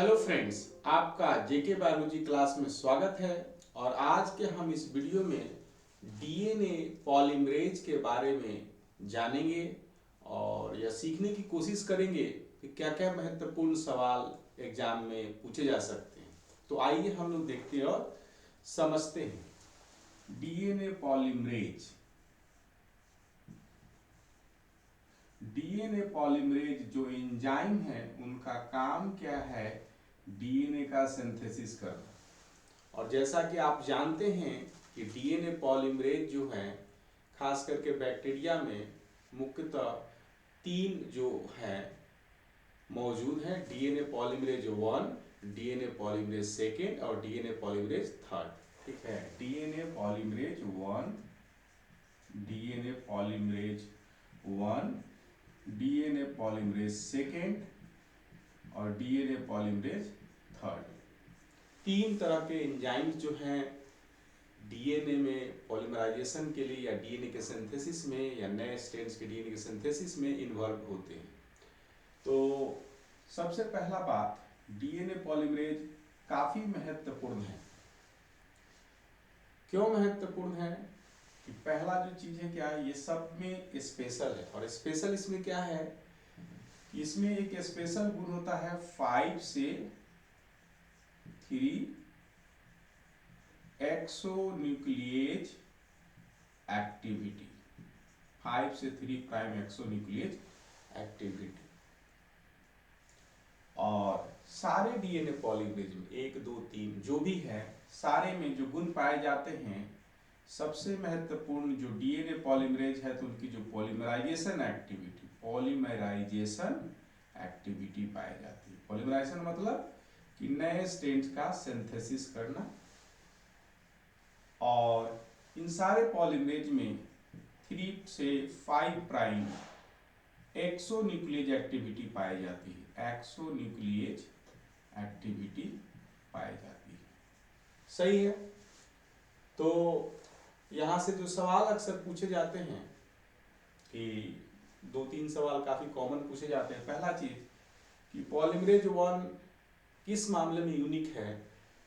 Hello friends, आपका जेके biology class में स्वागत है। और आज के हम इस वीडियो में डीएनए पॉलीमरेज के बारे में जानेंगे और यह सीखने की कोशिश करेंगे कि क्या क्या महत्वपूर्ण सवाल एग्जाम में पूछे जा सकते हैं। तो आइए हम लोग देखते हैं और समझते हैं। डीएनए पॉलीमरेज डीएनए पॉलीमरेज जो एंजाइम है उनका काम क्या है? डीएनए का सिंथेसिस करना। और जैसा कि आप जानते हैं कि डीएनए पॉलीमरेज जो है खास करके बैक्टीरिया में मुख्यतः तीन जो है मौजूद है। DNA polymerase 1, DNA polymerase second और डीएनए पॉलीमरेज थर्ड। ठीक है, DNA polymerase 1, DNA polymerase 1, DNA polymerase second और डीएनए पॉलीमरेज थर्ड। तीन तरह के एंजाइम्स जो हैं डीएनए में पॉलीमराइजेशन के लिए या डीएनए के सिंथेसिस में या नए स्ट्रेन्स के डीएनए के सिंथेसिस में इन्वॉल्व होते हैं। तो सबसे पहला बात, डीएनए पॉलीमरेज काफी महत्वपूर्ण है। क्यों महत्वपूर्ण है? कि पहला जो चीज है क्या है, ये सब में स्पेशल है। और स्पेशल इसमें क्या है, इसमें एक स्पेशल गुण होता है 5 से 3 एक्सोन्यूक्लिएज एक्टिविटी। 5 से 3 प्राइम एक्सोन्यूक्लिएज एक्टिविटी। और सारे डीएनए पॉलीमरेज में 1, 2, 3 जो भी है, सारे में जो गुण पाए जाते हैं, सबसे महत्वपूर्ण जो डीएनए पॉलीमरेज है तो उनकी जो पॉलीमराइजेशन एक्टिविटी पाई जाती है। पॉलीमराइजेशन मतलब कि नए स्ट्रेन्स का सिंथेसिस करना। और इन सारे पॉलीमरेज में 3 से 5 प्राइम एक्सोन्यूक्लिएज एक्टिविटी पाई जाती है। एक्सोन्यूक्लिएज एक्टिविटी पाई जाती है। सही है। तो यहाँ से जो सवाल अक्सर पूछे जाते हैं कि 2-3 सवाल काफी कॉमन पूछे जाते हैं। पहला चीज कि पॉलीमरेज 1 किस मामले में यूनिक है,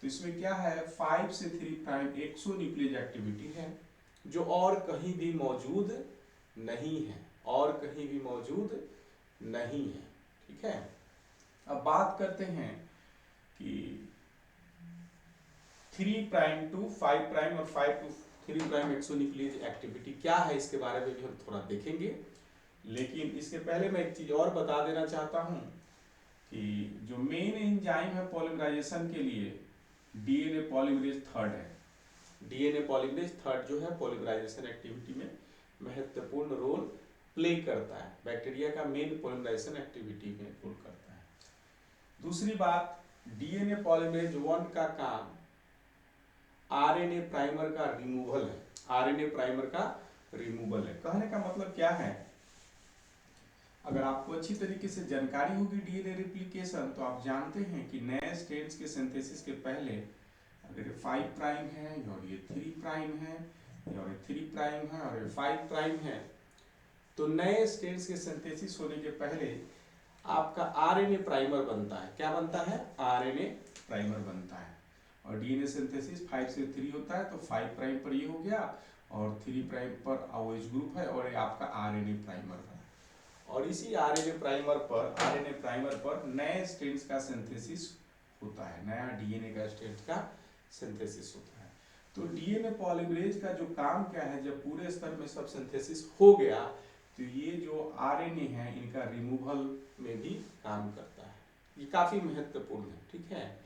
तो इसमें क्या है, 5 से 3 प्राइम एक्सोन्यूक्लिएज एक्टिविटी है जो और कहीं भी मौजूद नहीं है, और कहीं भी मौजूद नहीं है। ठीक है, अब बात करते हैं कि 3 प्राइम टू 5 प्राइम और 5 टू 3 प्राइम एक्सोन्यूक्लिएज एक्टिविटी क्या है, इसके बारे में भी हम थोड़ा देखेंगे। लेकिन इसके पहले मैं एक चीज और बता देना चाहता हूं कि जो मेन एंजाइम है पॉलीमराइजेशन के लिए, डीएनए पॉलीमरेज थर्ड है। डीएनए पॉलीमरेज थर्ड जो है पॉलीमराइजेशन एक्टिविटी में महत्वपूर्ण रोल प्ले करता है। बैक्टीरिया का मेन पॉलीमराइजेशन एक्टिविटी में रोल करता है। दूसरी बात, डीएनए पॉलीमरेज 1 का काम आरएनए प्राइमर का रिमूवल है। आरएनए प्राइमर का रिमूवल है। कहने का मतलब क्या है, अगर आपको अच्छी तरीके से जानकारी होगी डीएनए रेप्लिकेशन, तो आप जानते हैं कि नए स्ट्रेन्स के सिंथेसिस के पहले अगर ये 5 प्राइम है और ये 3 प्राइम है और ये 3 प्राइम है और ये 5 प्राइम है, तो नए स्ट्रेन्स के सिंथेसिस होने के पहले आपका आरएनए प्राइमर बनता है। क्या बनता है? आरएनए प्राइमर बनता है। और डीएनए सिंथेसिस 5 से 3 होता है, तो 5 प्राइम पर ये हो गया और 3 प्राइम पर OH ग्रुप है और ये आपका आरएनए प्राइमर है। और इसी आरएनए प्राइमर पर नए स्ट्रेन्स का सिंथेसिस होता है, नया डीएनए का स्ट्रेन्स का सिंथेसिस होता है। तो डीएनए पॉलीमरेज का जो काम क्या है, जब पूरे स्तर में सब सिंथेसिस हो गया तो ये जो आरएनए है इनका रिमूवल में भी काम करता है। ये काफी महत्वपूर्ण है। ठीक है,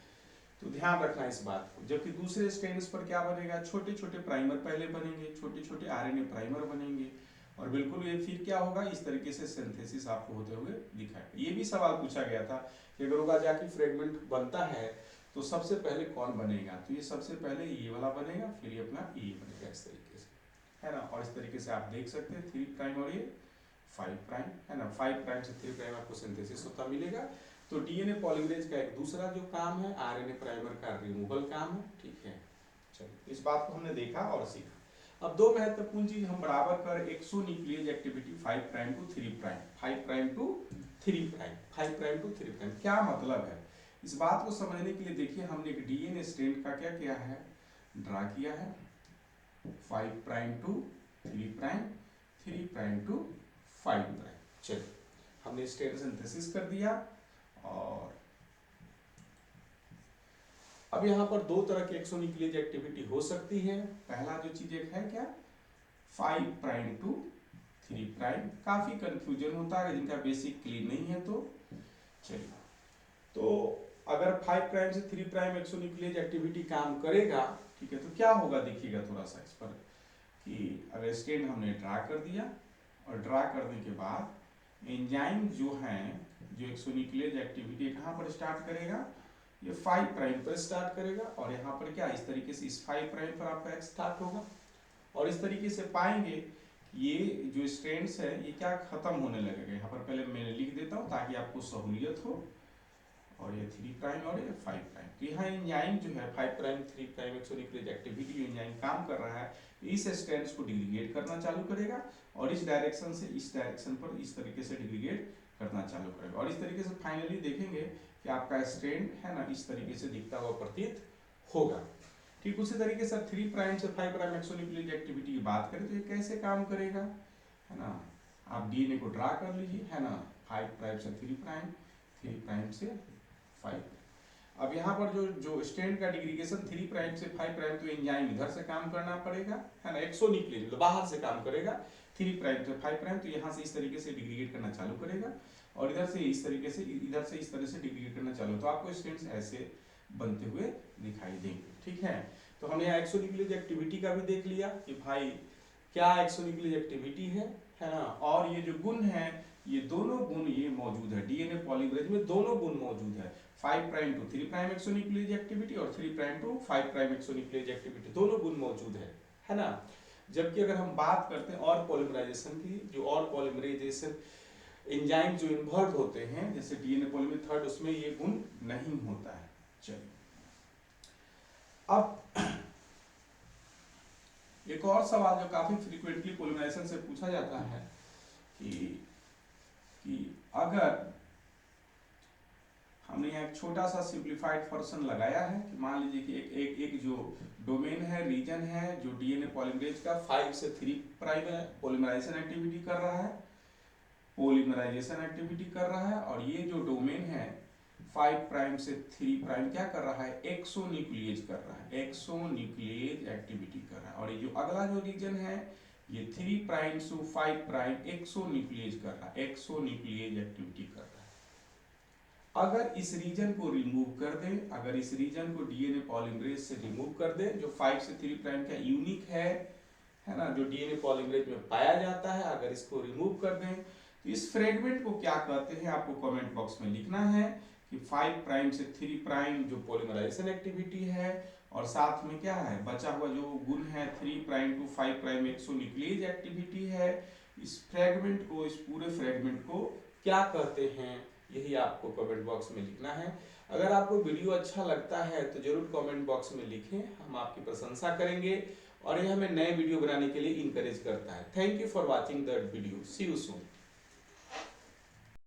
तो ध्यान रखना इस बात को। जबकि दूसरे स्ट्रेन्स पर क्या बनेगा, छोटे छोटे प्राइमर पहले बनेंगे, छोटे छोटे आरएनए प्राइमर बनेंगे और बिल्कुल ये फिर क्या होगा, इस तरीके से सिंथेसिस आपको होते हुए दिखाएगा। ये भी सवाल पूछा गया था कि अगर ओकाजाकी फ्रेगमेंट बनता है तो सबसे पहले कौन बनेगा, तो ये सबसे पहले ये वाला बनेगा, फिर ये अपना ये बनेगा, इस तरीके से, है ना। और इस तरीके से आप देख सकते हैं 3 प्राइम और ये 5 प्राइम, है ना। 5 प्राइम से 3 प्राइम आपको सिंथेसिस होता मिलेगा। तो डीएनए पॉलीमरेज का एक दूसरा जो काम है, आरएनए प्राइमर का रिमूवल काम है। ठीक है, चलिए इस बात को हमने देखा और सीखा। अब दो महत्वपूर्ण चीज हम बराबर कर, exonuclease activity 5 prime to 3 prime, 5 prime to 3 prime, 5 prime to 3 prime क्या मतलब है? इस बात को समझने के लिए देखिए हमने एक डीएनए स्ट्रैंड का क्या किया है, ड्रा किया है 5 prime to 3 prime, 3 prime to 5 prime. चलिए हमने स्ट्रैंड सिंथेसिस कर दिया। और अब यहाँ पर दो तरह की एक्सोन्यूक्लियेज एक्टिविटी हो सकती है। पहला जो चीज एक है क्या, 5 प्राइम टू 3 प्राइम। काफी कंफ्यूजन होता है जिनका बेसिक क्लियर नहीं है। तो चलिए, तो अगर 5 प्राइम से 3 प्राइम एक्सोन्यूक्लियेज एक्टिविटी काम करेगा, ठीक है, तो क्या होगा देखिएगा थोड़ा सा इस पर कि अगर स्ट्रैंड हमने ड्रा कर दिया और ड्रा करने के बाद एंजाइम जो है, जो एक्सोन्यूक्लियेज एक्टिविटी कहाँ पर स्टार्ट करेगा, ये 5 प्राइम पर स्टार्ट करेगा। और यहाँ पर क्या इस तरीके से इस 5 प्राइम पर आपका एक्स स्टार्ट होगा। और इस तरीके से पाएंगे ये जो स्ट्रैंड्स है ये क्या खत्म होने लगेगा। यहाँ पर पहले मैं लिख देता हूँ ताकि आपको सहूलियत हो। और ये 3 प्राइम और ये 5 प्राइम। तो यहाँ एंजाइम जो है 5 प्राइम 3 प्राइम एक्सोन्यूक्लियेज एक्टिविटी एंजाइम काम कर रहा है, इस स्ट्रैंड्स को डिग्रीगेट करना चालू करेगा और इस डायरेक्शन से इस डायरेक्शन पर इस तरीके से डिग्रीगेट करना चालू करेगा। और इस तरीके से फाइनली देखेंगे कि आपका स्ट्रैंड है ना इस तरीके से दिखता हुआ प्रतीत होगा। ठीक उसी तरीके से 3 प्राइम से 5 प्राइम एक्सोन्यूक्लियेज एक्टिविटी की बात करें तो ये कैसे काम करेगा, है ना। आप डीएनए को ड्रा कर लीजिए, है ना, 5 प्राइम से 3 प्राइम, 3 प्राइम से 5। अब यहाँ पर जो स्ट्रैंड का डिग्रीगेशन 3 प्राइम से 5 प्राइम, तो एंजाइम इधर से काम करना पड़ेगा, है ना, एक्सोन्यूक्लियेज तो बाहर से काम करेगा। 3 प्राइम से 5 प्राइम तो यहाँ से इस तरीके से डिग्रीगेट करना चालू करेगा और इधर से इस तरीके से इधर से इस तरह से डिग्रीगेट करना चालू। तो आपको स्ट्रैंड्स ऐसे बनते हुए दिखाई देंगे। ठीक है, तो हमने यहाँ एक्सोन्यूक्लियेज एक्टिविटी का भी देख लिया कि भाई क्या एक्सोन्यूक्लियेज एक्टिविटी है ना। और ये जो गुण है, ये दोनों गुण ये मौजूद है डीएनए पॉलीमरेज में, दोनों गुण मौजूद है। 5 प्राइम टू 3 प्राइम एक्सोन्यूक्लियेज एक्टिविटी और 3 प्राइम टू 5 प्राइम एक्सोन्यूक्लियेज एक्टिविटी, दोनों गुण मौजूद है ना। जबकि अगर हम बात करते हैं और पॉलीमराइजेशन की, जो और पॉलीमराइजेशन एंजाइम जो इन्वॉल्व होते हैं जैसे डीएनए पॉलीमरेज 3, उसमें ये गुण नहीं होता है। चलिए, अब एक और सवाल जो काफी फ्रीक्वेंटली पॉलीमराइजेशन से पूछा जाता है कि अगर हमने यहाँ एक छोटा सा सिंप्लीफाइड वर्जन लगाया है कि मान लीजिए कि एक जो डोमेन है, रीजन है, जो डीएनए पॉलीमरेज का 5 से 3 प्राइम है, पॉलीमराइजेशन एक्टिविटी कर रहा है, पॉलीमराइजेशन एक्टिविटी कर रहा है। और ये जो डोमेन है 5 प्राइम से 3 प्राइम क्या कर रहा है, एक्सोन्यूक्लियेज कर रहा है, एक्सोन्यूक्लियेज एक्टिविटी कर रहा है। और ये जो अगला जो रीजन है ये 3 प्राइम से 5 प्राइम एक्सोन्यूक्लियेज कर रहा है, एक्सोन्यूक्लियेज एक्टिविटी कर रहा है। अगर इस रीजन को रिमूव कर दें, अगर इस रीजन को डीएनए पॉलीमरेज से रिमूव कर दें, जो 5 से 3 प्राइम का यूनिक है ना, जो डीएनए पॉलीमरेज में पाया जाता है, अगर इसको रिमूव कर दें तो इस फ्रेगमेंट को क्या कहते हैं, आपको कमेंट बॉक्स में लिखना है कि 5 प्राइम से 3 प्राइम जो पॉलीमराइजेशन एक्टिविटी है और साथ में क्या है बचा हुआ जो गुण है 3 प्राइम टू 5 प्राइम एक्सोन्यूक्लियेज एक्टिविटी है, इस फ्रेगमेंट को, इस पूरे फ्रेगमेंट को क्या कहते हैं, यही आपको कमेंट बॉक्स में लिखना है। अगर आपको वीडियो अच्छा लगता है तो जरूर कमेंट बॉक्स में लिखें, हम आपकी प्रशंसा करेंगे और यह हमें नए वीडियो बनाने के लिए इनकरेज करता है। Thank you for watching that video, see you soon.